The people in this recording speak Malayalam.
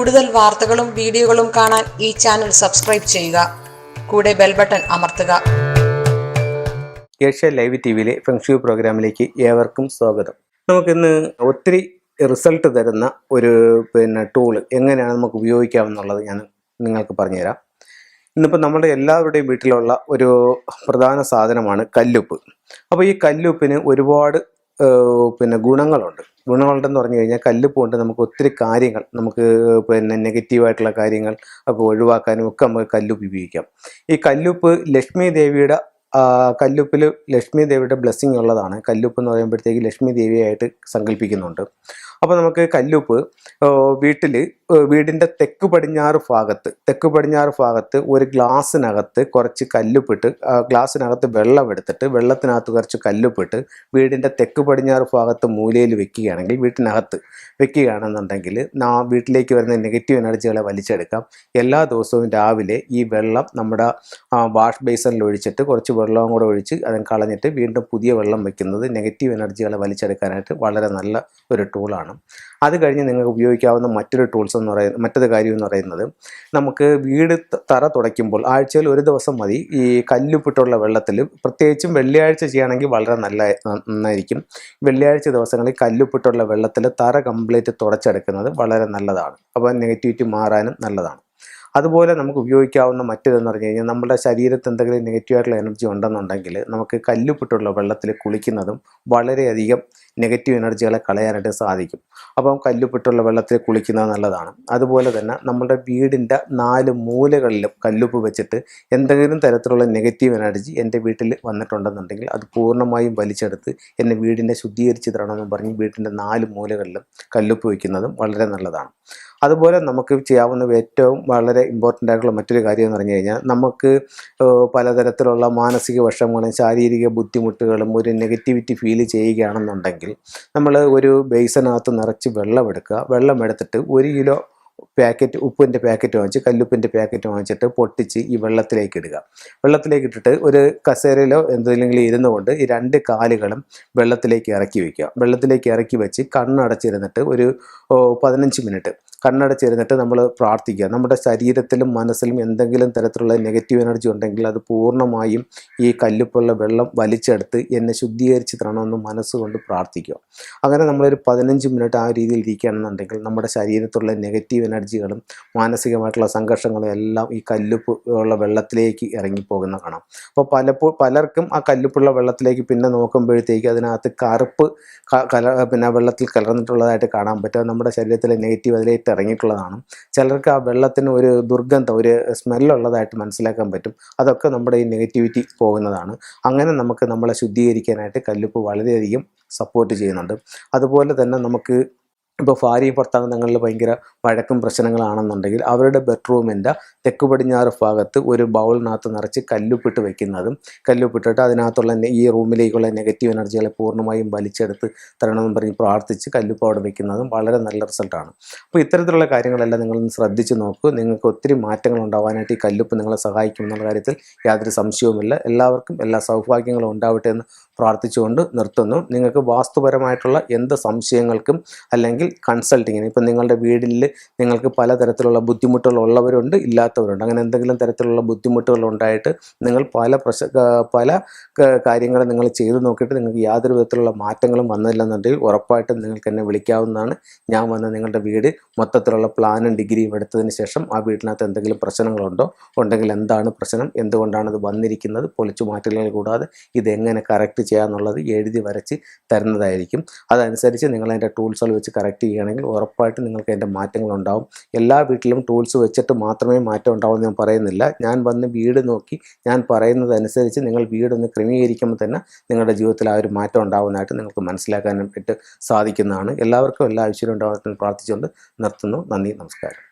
കൂടുതൽ വാർത്തകളും വീഡിയോകളും കാണാൻ ഈ ചാനൽ സബ്സ്ക്രൈബ് ചെയ്യുക. കൂടെ ബെൽ ബട്ടൺ അമർത്തുക. ഏഷ്യ ലൈവ് ടിവിയിലെ ഫെങ്ഷു പ്രോഗ്രാമിലേക്ക് ഏവർക്കും സ്വാഗതം. നമുക്കിന്ന് ഒത്തിരി റിസൾട്ട് തരുന്ന ഒരു ടൂള് എങ്ങനെയാണ് നമുക്ക് ഉപയോഗിക്കാമെന്നുള്ളത് ഞാൻ നിങ്ങൾക്ക് പറഞ്ഞുതരാം. ഇന്നിപ്പോൾ നമ്മുടെ എല്ലാവരുടെയും വീട്ടിലുള്ള ഒരു പ്രധാന സാധനമാണ് കല്ലുപ്പ്. അപ്പോൾ ഈ കല്ലുപ്പിന് ഒരുപാട് ഗുണങ്ങളുണ്ടെന്ന് പറഞ്ഞു കഴിഞ്ഞാൽ കല്ലുപ്പ് കൊണ്ട് നമുക്ക് ഒത്തിരി കാര്യങ്ങൾ നമുക്ക് നെഗറ്റീവായിട്ടുള്ള കാര്യങ്ങൾ ഒക്കെ ഒഴിവാക്കാനും ഒക്കെ നമുക്ക് കല്ലുപ്പ് ഉപയോഗിക്കാം. ഈ കല്ലുപ്പ് ലക്ഷ്മി ദേവിയുടെ ലക്ഷ്മി ദേവിയുടെ ബ്ലെസ്സിങ് ഉള്ളതാണ്. കല്ലുപ്പ് എന്ന് പറയുമ്പോഴത്തേക്ക് ലക്ഷ്മി ദേവിയായിട്ട് സങ്കല്പിക്കുന്നുണ്ട്. അപ്പോൾ നമുക്ക് കല്ലുപ്പ് വീടിൻ്റെ തെക്ക് പടിഞ്ഞാറ് ഭാഗത്ത് ഒരു ഗ്ലാസ്സിനകത്ത് കുറച്ച് കല്ലുപ്പിട്ട് ഗ്ലാസ്സിനകത്ത് വെള്ളം എടുത്തിട്ട് വെള്ളത്തിനകത്ത് കുറച്ച് കല്ലുപ്പിട്ട് വീടിൻ്റെ തെക്ക് പടിഞ്ഞാറ് ഭാഗത്ത് മൂലയിൽ വെക്കുകയാണെങ്കിൽ വീട്ടിനകത്ത് വെക്കുകയാണെന്നുണ്ടെങ്കിൽ വീട്ടിലേക്ക് വരുന്ന നെഗറ്റീവ് എനർജികളെ വലിച്ചെടുക്കാം. എല്ലാ ദിവസവും രാവിലെ ഈ വെള്ളം നമ്മുടെ വാഷ് ബേസിനിൽ ഒഴിച്ചിട്ട് കുറച്ച് വെള്ളവും കൂടെ ഒഴിച്ച് അതിന് കളഞ്ഞിട്ട് വീണ്ടും പുതിയ വെള്ളം വെക്കുന്നത് നെഗറ്റീവ് എനർജികളെ വലിച്ചെടുക്കാനായിട്ട് വളരെ നല്ല ഒരു ടൂളാണ്. അത് കഴിഞ്ഞ് നിങ്ങൾക്ക് ഉപയോഗിക്കാവുന്ന മറ്റൊരു കാര്യം എന്ന് പറയുന്നത്, നമുക്ക് വീട് തറ തുടയ്ക്കുമ്പോൾ ആഴ്ചയിൽ ഒരു ദിവസം മതി ഈ കല്ലുപ്പിട്ടുള്ള വെള്ളത്തിൽ, പ്രത്യേകിച്ചും വെള്ളിയാഴ്ച ചെയ്യുകയാണെങ്കിൽ വളരെ നന്നായിരിക്കും. വെള്ളിയാഴ്ച ദിവസങ്ങളിൽ കല്ലുപ്പിട്ടുള്ള വെള്ളത്തിൽ തറ കംപ്ലീറ്റ് തുടച്ചെടുക്കുന്നത് വളരെ നല്ലതാണ്. അപ്പോൾ നെഗറ്റിവിറ്റി മാറാനും നല്ലതാണ്. അതുപോലെ നമുക്ക് ഉപയോഗിക്കാവുന്ന മറ്റേതെന്ന് പറഞ്ഞു കഴിഞ്ഞാൽ, നമ്മുടെ ശരീരത്ത് എന്തെങ്കിലും നെഗറ്റീവായിട്ടുള്ള എനർജി ഉണ്ടെന്നുണ്ടെങ്കിൽ നമുക്ക് കല്ലുപ്പിട്ടുള്ള വെള്ളത്തിൽ കുളിക്കുന്നതും വളരെയധികം നെഗറ്റീവ് എനർജികളെ കളയാനായിട്ട് സാധിക്കും. അപ്പം കല്ലുപ്പിട്ടുള്ള വെള്ളത്തിൽ കുളിക്കുന്നത് നല്ലതാണ്. അതുപോലെ തന്നെ നമ്മുടെ വീടിൻ്റെ 4 മൂലകളിലും കല്ലുപ്പ് വെച്ചിട്ട് എന്തെങ്കിലും തരത്തിലുള്ള നെഗറ്റീവ് എനർജി എൻ്റെ വീട്ടിൽ വന്നിട്ടുണ്ടെന്നുണ്ടെങ്കിൽ അത് പൂർണ്ണമായും വലിച്ചെടുത്ത് എന്നെ വീടിനെ ശുദ്ധീകരിച്ച് തരണമെന്ന് പറഞ്ഞ് വീട്ടിൻ്റെ 4 മൂലകളിലും കല്ലുപ്പ് വയ്ക്കുന്നതും വളരെ നല്ലതാണ്. അതുപോലെ നമുക്ക് ചെയ്യാവുന്ന ഏറ്റവും വളരെ ഇമ്പോർട്ടൻ്റ് ആയിട്ടുള്ള മറ്റൊരു കാര്യം എന്ന് പറഞ്ഞു കഴിഞ്ഞാൽ, നമുക്ക് പലതരത്തിലുള്ള മാനസിക വിഷമങ്ങളും ശാരീരിക ബുദ്ധിമുട്ടുകളും ഒരു നെഗറ്റിവിറ്റി ഫീൽ ചെയ്യുകയാണെന്നുണ്ടെങ്കിൽ നമ്മൾ ഒരു ബേസിനകത്ത് നിറച്ച് വെള്ളം എടുത്തിട്ട് 1 കിലോ ഉപ്പിൻ്റെ പാക്കറ്റ് വാങ്ങിച്ച് കല്ലുപ്പിൻ്റെ പാക്കറ്റ് വാങ്ങിച്ചിട്ട് പൊട്ടിച്ച് ഈ വെള്ളത്തിലേക്ക് ഇട്ടിട്ട് ഒരു കസേരയിലോ എന്തെങ്കിലും ഇരുന്നു കൊണ്ട് ഈ 2 കാലുകളും വെള്ളത്തിലേക്ക് ഇറക്കി വെച്ച് കണ്ണടച്ചിരുന്നിട്ട് ഒരു 15 മിനിറ്റ് കണ്ണടച്ചിരുന്നിട്ട് നമ്മൾ പ്രാർത്ഥിക്കുക. നമ്മുടെ ശരീരത്തിലും മനസ്സിലും എന്തെങ്കിലും തരത്തിലുള്ള നെഗറ്റീവ് എനർജി ഉണ്ടെങ്കിൽ അത് പൂർണ്ണമായും ഈ കല്ലുപ്പുള്ള വെള്ളം വലിച്ചെടുത്ത് എന്നെ ശുദ്ധീകരിച്ച് തരണമെന്ന് മനസ്സുകൊണ്ട് പ്രാർത്ഥിക്കുക. അങ്ങനെ നമ്മളൊരു 15 മിനിറ്റ് ആ രീതിയിൽ ഇരിക്കുകയാണെന്നുണ്ടെങ്കിൽ നമ്മുടെ ശരീരത്തിലുള്ള നെഗറ്റീവ് എനർജികളും മാനസികമായിട്ടുള്ള സംഘർഷങ്ങളും എല്ലാം ഈ കല്ലുപ്പ് ഉള്ള വെള്ളത്തിലേക്ക് ഇറങ്ങിപ്പോകുന്ന കാണാം. അപ്പോൾ പലർക്കും ആ കല്ലുപ്പുള്ള വെള്ളത്തിലേക്ക് പിന്നെ നോക്കുമ്പോഴത്തേക്ക് അതിനകത്ത് കറുപ്പ് വെള്ളത്തിൽ കലർന്നിട്ടുള്ളതായിട്ട് കാണാൻ പറ്റും. നമ്മുടെ ശരീരത്തിലെ നെഗറ്റീവ് അതിലേക്ക് ഇറങ്ങിയിട്ടുള്ളതാണ്. ചിലർക്ക് ആ വെള്ളത്തിന് ഒരു ദുർഗന്ധം, ഒരു സ്മെല്ലുള്ളതായിട്ട് മനസ്സിലാക്കാൻ പറ്റും. അതൊക്കെ നമ്മുടെ ഈ നെഗറ്റിവിറ്റി പോകുന്നതാണ്. അങ്ങനെ നമുക്ക് നമ്മളെ ശുദ്ധീകരിക്കാനായിട്ട് കല്ലുപ്പ് വളരെയധികം സപ്പോർട്ട് ചെയ്യുന്നുണ്ട്. അതുപോലെ തന്നെ നമുക്ക് ഇപ്പോൾ ഭാര്യയും ഭർത്താവും തങ്ങളിൽ ഭയങ്കര വഴക്കും പ്രശ്നങ്ങളാണെന്നുണ്ടെങ്കിൽ അവരുടെ ബെഡ്റൂമിൻ്റെ തെക്ക് പടിഞ്ഞാറ് ഭാഗത്ത് ഒരു ബൗളിനകത്ത് നിറച്ച് കല്ലുപ്പിട്ടിട്ട് അതിനകത്തുള്ള ഈ റൂമിലേക്കുള്ള നെഗറ്റീവ് എനർജികളെ പൂർണ്ണമായും വലിച്ചെടുത്ത് തരണമെന്ന് പറഞ്ഞ് പ്രാർത്ഥിച്ച് കല്ലുപ്പ് അവിടെ വയ്ക്കുന്നതും വളരെ നല്ല റിസൾട്ടാണ്. അപ്പോൾ ഇത്തരത്തിലുള്ള കാര്യങ്ങളെല്ലാം നിങ്ങളൊന്ന് ശ്രദ്ധിച്ച് നോക്കൂ. നിങ്ങൾക്ക് ഒത്തിരി മാറ്റങ്ങൾ ഉണ്ടാവാനായിട്ട് ഈ കല്ലുപ്പ് നിങ്ങളെ സഹായിക്കുമെന്നുള്ള കാര്യത്തിൽ യാതൊരു സംശയവുമില്ല. എല്ലാവർക്കും എല്ലാ സൗഭാഗ്യങ്ങളും ഉണ്ടാവട്ടെ എന്ന് പ്രാർത്ഥിച്ചുകൊണ്ട് നിർത്തുന്നു. നിങ്ങൾക്ക് വാസ്തുപരമായിട്ടുള്ള എന്ത് സംശയങ്ങൾക്കും അല്ലെങ്കിൽ കൺസൾട്ടിങ്ങിന്, ഇപ്പം നിങ്ങളുടെ വീട്ടിൽ നിങ്ങൾക്ക് പലതരത്തിലുള്ള ബുദ്ധിമുട്ടുകൾ ഉള്ളവരുണ്ട്, ഇല്ലാത്തവരുണ്ട്. അങ്ങനെ എന്തെങ്കിലും തരത്തിലുള്ള ബുദ്ധിമുട്ടുകൾ ഉണ്ടായിട്ട് നിങ്ങൾ പല കാര്യങ്ങൾ നിങ്ങൾ ചെയ്തു നോക്കിയിട്ട് നിങ്ങൾക്ക് യാതൊരു വിധത്തിലുള്ള മാറ്റങ്ങളും വന്നില്ലെന്നുണ്ടെങ്കിൽ ഉറപ്പായിട്ടും നിങ്ങൾക്ക് എന്നെ വിളിക്കാവുന്നതാണ്. ഞാൻ വന്ന് നിങ്ങളുടെ വീട് മൊത്തത്തിലുള്ള പ്ലാനും ഡിഗ്രിയും എടുത്തതിന് ശേഷം ആ വീട്ടിനകത്ത് എന്തെങ്കിലും ഉണ്ടെങ്കിൽ എന്താണ് പ്രശ്നം, എന്തുകൊണ്ടാണ് ഇത് വന്നിരിക്കുന്നത്, പൊളിച്ചു മാറ്റലുകൾ കൂടാതെ ഇതെങ്ങനെ കറക്റ്റ് ചെയ്യാന്നുള്ളത് എഴുതി വരച്ച് തരുന്നതായിരിക്കും. അതനുസരിച്ച് നിങ്ങൾ അതിൻ്റെ ടൂൾസുകൾ വെച്ച് കറക്റ്റ് ചെയ്യുകയാണെങ്കിൽ ഉറപ്പായിട്ടും നിങ്ങൾക്ക് അതിൻ്റെ മാറ്റങ്ങളുണ്ടാവും. എല്ലാ വീട്ടിലും ടൂൾസ് വെച്ചിട്ട് മാത്രമേ മാറ്റം ഉണ്ടാവുമെന്ന് ഞാൻ പറയുന്നില്ല. ഞാൻ വന്ന് വീട് നോക്കി ഞാൻ പറയുന്നതനുസരിച്ച് നിങ്ങൾ വീടൊന്ന് ക്രമീകരിക്കുമ്പോൾ തന്നെ നിങ്ങളുടെ ജീവിതത്തിൽ ആ ഒരു മാറ്റം ഉണ്ടാവുന്നതായിട്ട് നിങ്ങൾക്ക് മനസ്സിലാക്കാനായിട്ട് സാധിക്കുന്നതാണ്. എല്ലാവർക്കും എല്ലാ ഐശ്വര്യം ഉണ്ടാവുന്നതിന് പ്രാർത്ഥിച്ചുകൊണ്ട് നിർത്തുന്നു. നന്ദി, നമസ്കാരം.